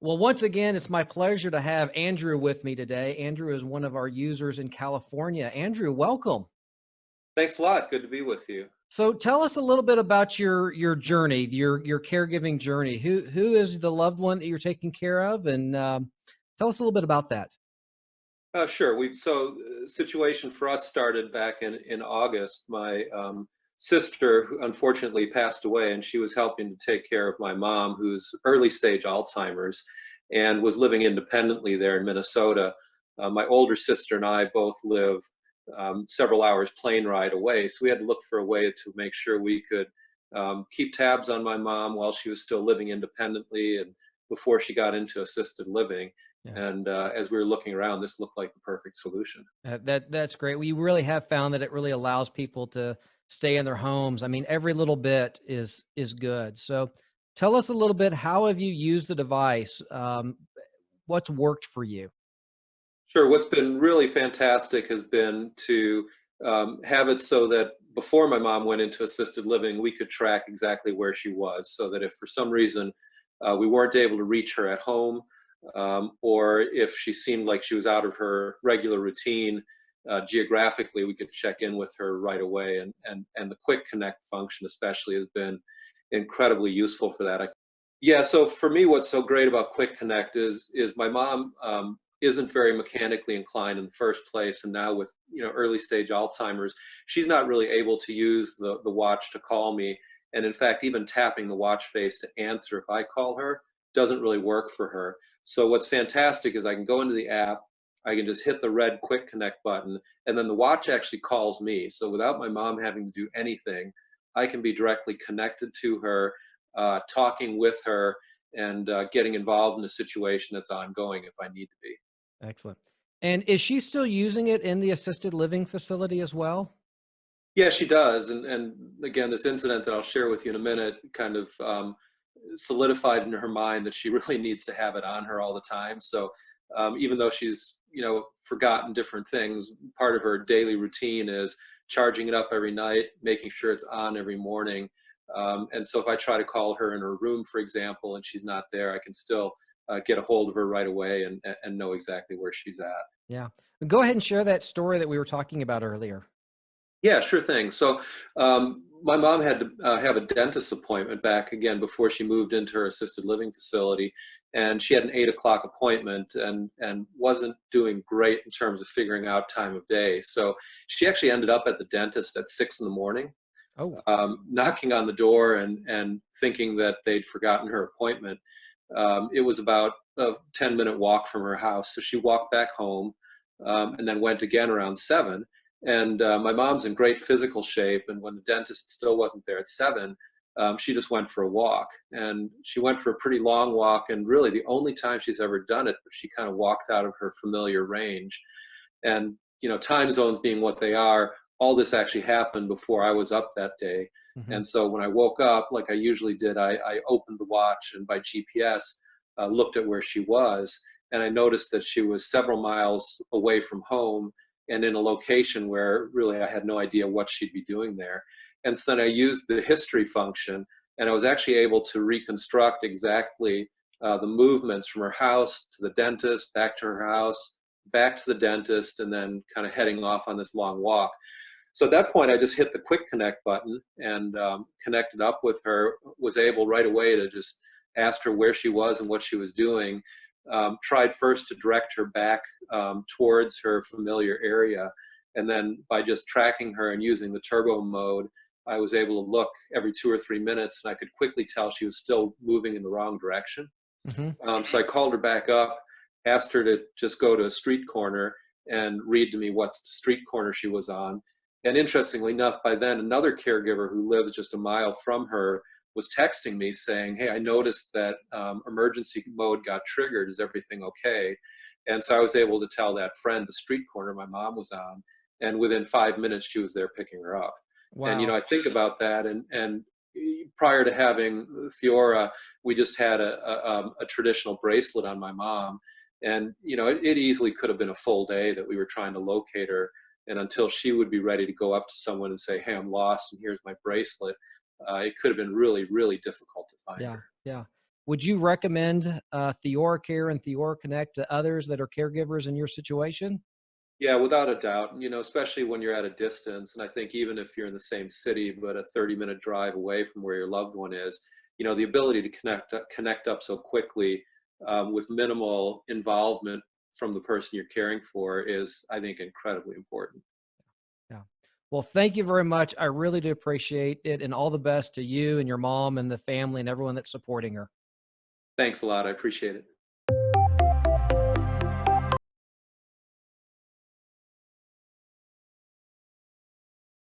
Well, once again, it's my pleasure to have Andrew with me today. Andrew is one of our users in California. Andrew, welcome. Thanks a lot. Good to be with you. So tell us a little bit about your journey, your caregiving journey. Who is the loved one that you're taking care of, and tell us a little bit about that. Sure. Situation for us started back in August. My sister, who unfortunately passed away, and she was helping to take care of my mom, who's early stage Alzheimer's, and was living independently there in Minnesota. My older sister and I both live several hours plane ride away, so we had to look for a way to make sure we could keep tabs on my mom while she was still living independently and before she got into assisted living. Yeah, And as we were looking around, this looked like the perfect solution. that's great. We really have found that it really allows people to stay in their homes. I mean, every little bit is good. So tell us a little bit. How have you used the device? What's worked for you? Sure. What's been really fantastic has been to have it so that before my mom went into assisted living, we could track exactly where she was, so that if for some reason we weren't able to reach her at home, or if she seemed like she was out of her regular routine geographically, we could check in with her right away. And the quick connect function especially has been incredibly useful for that. Yeah, so for me, what's so great about Quick Connect is my mom isn't very mechanically inclined in the first place, and now with early stage Alzheimer's, she's not really able to use the watch to call me, and in fact, even tapping the watch face to answer if I call her doesn't really work for her. So what's fantastic is I can go into the app, I can just hit the red Quick Connect button, and then the watch actually calls me. So without my mom having to do anything, I can be directly connected to her, talking with her, and getting involved in a situation that's ongoing if I need to be. Excellent. And is she still using it in the assisted living facility as well? Yeah, she does. And again, this incident that I'll share with you in a minute kind of solidified in her mind that she really needs to have it on her all the time. So even though she's forgotten different things, part of her daily routine is charging it up every night, making sure it's on every morning. And so if I try to call her in her room, for example, and she's not there, I can still get a hold of her right away and know exactly where she's at. Yeah. Go ahead and share that story that we were talking about earlier. Yeah, sure thing. So, my mom had to have a dentist appointment back again before she moved into her assisted living facility, and she had an 8 o'clock appointment and wasn't doing great in terms of figuring out time of day. So she actually ended up at the dentist at 6 in the morning, Oh, knocking on the door and thinking that they'd forgotten her appointment. It was about a 10-minute walk from her house, so she walked back home, and then went again around 7. And my mom's in great physical shape, and when the dentist still wasn't there at 7, she just went for a walk. And she went for a pretty long walk, and really the only time she's ever done it, she kind of walked out of her familiar range. And time zones being what they are, all this actually happened before I was up that day. hmm, And so when I woke up, like I usually did, I opened the watch and by GPS looked at where she was, and I noticed that she was several miles away from home and in a location where really I had no idea what she'd be doing there. And so then I used the history function, and I was actually able to reconstruct exactly the movements from her house to the dentist, back to her house, back to the dentist, and then kind of heading off on this long walk. So at that point, I just hit the quick connect button and connected up with her, was able right away to just ask her where she was and what she was doing. Tried first to direct her back towards her familiar area. And then by just tracking her and using the turbo mode, I was able to look every 2 or 3 minutes, and I could quickly tell she was still moving in the wrong direction. hmm. So I called her back up, asked her to just go to a street corner and read to me what street corner she was on. And interestingly enough, by then, another caregiver who lives just a mile from her was texting me saying, "Hey, I noticed that emergency mode got triggered. Is everything okay?" And so I was able to tell that friend the street corner my mom was on. And within 5 minutes, she was there picking her up. And, Wow. I think about that. And prior to having Theora, we just had a traditional bracelet on my mom. And, it easily could have been a full day that we were trying to locate her. And until she would be ready to go up to someone and say, "Hey, I'm lost, and here's my bracelet," it could have been really, really difficult to find Yeah. her. Yeah. Would you recommend Theora Care and Theora Connect to others that are caregivers in your situation? Yeah, without a doubt. Especially when you're at a distance. And I think even if you're in the same city, but a 30-minute drive away from where your loved one is, the ability to connect up so quickly with minimal involvement from the person you're caring for is, I think, incredibly important. Yeah. Well, thank you very much. I really do appreciate it, and all the best to you and your mom and the family and everyone that's supporting her. Thanks a lot. I appreciate it.